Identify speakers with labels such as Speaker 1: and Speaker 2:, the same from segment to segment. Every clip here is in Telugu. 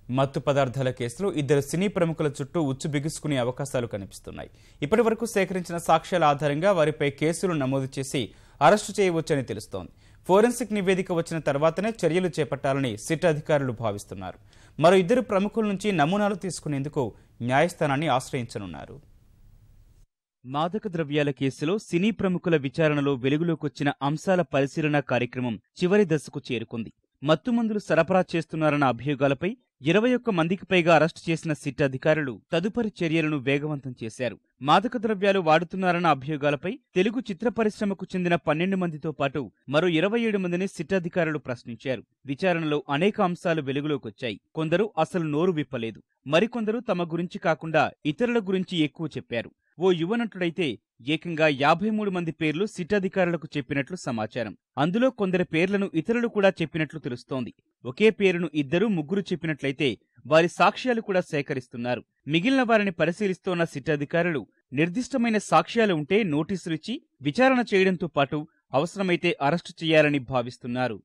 Speaker 1: మత్తు పదార్థాల కేసులో ఇద్దరు సినీ ప్రముఖుల చుట్టూ ఉచ్చు బిగుసుకునే అవకాశాలు కనిపిస్తున్నాయి. ఇప్పటివరకు సేకరించిన సాక్ష్యాల ఆధారంగా వారిపై కేసులు నమోదు చేసి అరెస్టు చేయవచ్చని తెలుస్తోంది. ఫోరెన్సిక్ నివేదిక వచ్చిన తర్వాతనే చర్యలు చేపట్టాలని సిట్ అధికారులు భావిస్తున్నారు. మరో ఇద్దరు ప్రముఖుల నుంచి నమూనాలు తీసుకునేందుకు న్యాయస్థానాన్ని ఆశ్రయించనున్నారు. మాదక ద్రవ్యాల కేసులో సినీ ప్రముఖుల విచారణలో వెలుగులోకొచ్చిన అంశాల పరిశీలన కార్యక్రమం చివరి దశకు చేరుకుంది. మత్తుమందులు సరఫరా చేస్తున్నారన్న అభియోగాలపై 21 మందికి పైగా అరెస్టు చేసిన సిట్ అధికారులు తదుపరి చర్యలను వేగవంతం చేశారు. మాదక ద్రవ్యాలు వాడుతున్నారన్న అభియోగాలపై తెలుగు చిత్ర పరిశ్రమకు చెందిన 12 మందితో పాటు మరో 27 మందిని సిట్ అధికారులు ప్రశ్నించారు. విచారణలో అనేక అంశాలు వెలుగులోకొచ్చాయి. కొందరు అసలు నోరు విప్పలేదు. మరికొందరు తమ గురించి కాకుండా ఇతరుల గురించి ఎక్కువ చెప్పారు. ఓ యువనటుడైతే ఏకంగా 53 మంది పేర్లు సిట్ అధికారులకు చెప్పినట్లు సమాచారం. అందులో కొందరి పేర్లను ఇతరులు కూడా చెప్పినట్లు తెలుస్తోంది. ఒకే పేరును 2-3 చెప్పినట్లయితే వారి సాక్ష్యాలు కూడా సేకరిస్తున్నారు. మిగిలిన వారిని పరిశీలిస్తోన్న సిట్ అధికారులు నిర్దిష్టమైన సాక్ష్యాలు ఉంటే నోటీసులిచ్చి విచారణ చేయడంతో పాటు అవసరమైతే అరెస్టు చేయాలని భావిస్తున్నారు.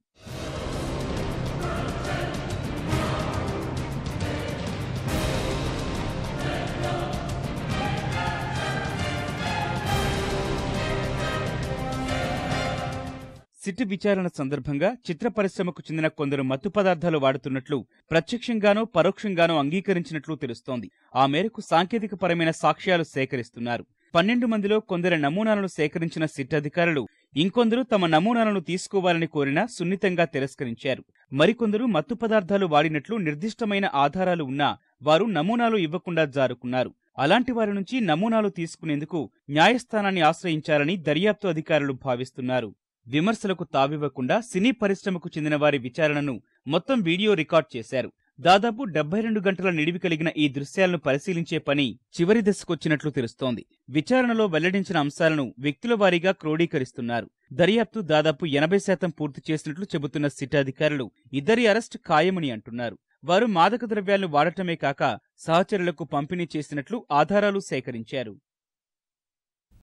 Speaker 1: సిట్ విచారణ సందర్భంగా చిత్ర పరిశ్రమకు చెందిన కొందరు మత్తు పదార్థాలు వాడుతున్నట్లు ప్రత్యక్షంగానో పరోక్షంగానో అంగీకరించినట్లు తెలుస్తోంది. ఆ మేరకు సాంకేతికపరమైన సాక్ష్యాలు సేకరిస్తున్నారు. 12 మందిలో కొందరి నమూనాలను సేకరించిన సిట్ అధికారులు ఇంకొందరు తమ నమూనాలను తీసుకోవాలని కోరినా సున్నితంగా తిరస్కరించారు. మరికొందరు మత్తు పదార్థాలు వాడినట్లు నిర్దిష్టమైన ఆధారాలు ఉన్నా వారు నమూనాలు ఇవ్వకుండా జారుకున్నారు. అలాంటి వారి నుంచి నమూనాలు తీసుకునేందుకు న్యాయస్థానాన్ని ఆశ్రయించాలని దర్యాప్తు అధికారులు భావిస్తున్నారు. విమర్శలకు తావివ్వకుండా సినీ పరిశ్రమకు చెందిన వారి విచారణను మొత్తం వీడియో రికార్డ్ చేశారు. దాదాపు 72 గంటల నిడివి కలిగిన ఈ దృశ్యాలను పరిశీలించే పని చివరి దశకొచ్చినట్లు తెలుస్తోంది. విచారణలో వెల్లడించిన అంశాలను వ్యక్తుల వారీగా క్రోడీకరిస్తున్నారు. దర్యాప్తు దాదాపు 80% పూర్తి చేసినట్లు చెబుతున్న సిట్ అధికారులు ఇద్దరి అరెస్టు ఖాయమని అంటున్నారు. వారు మాదక ద్రవ్యాలను వాడటమే కాక సహచరులకు పంపిణీ చేసినట్లు ఆధారాలు సేకరించారు.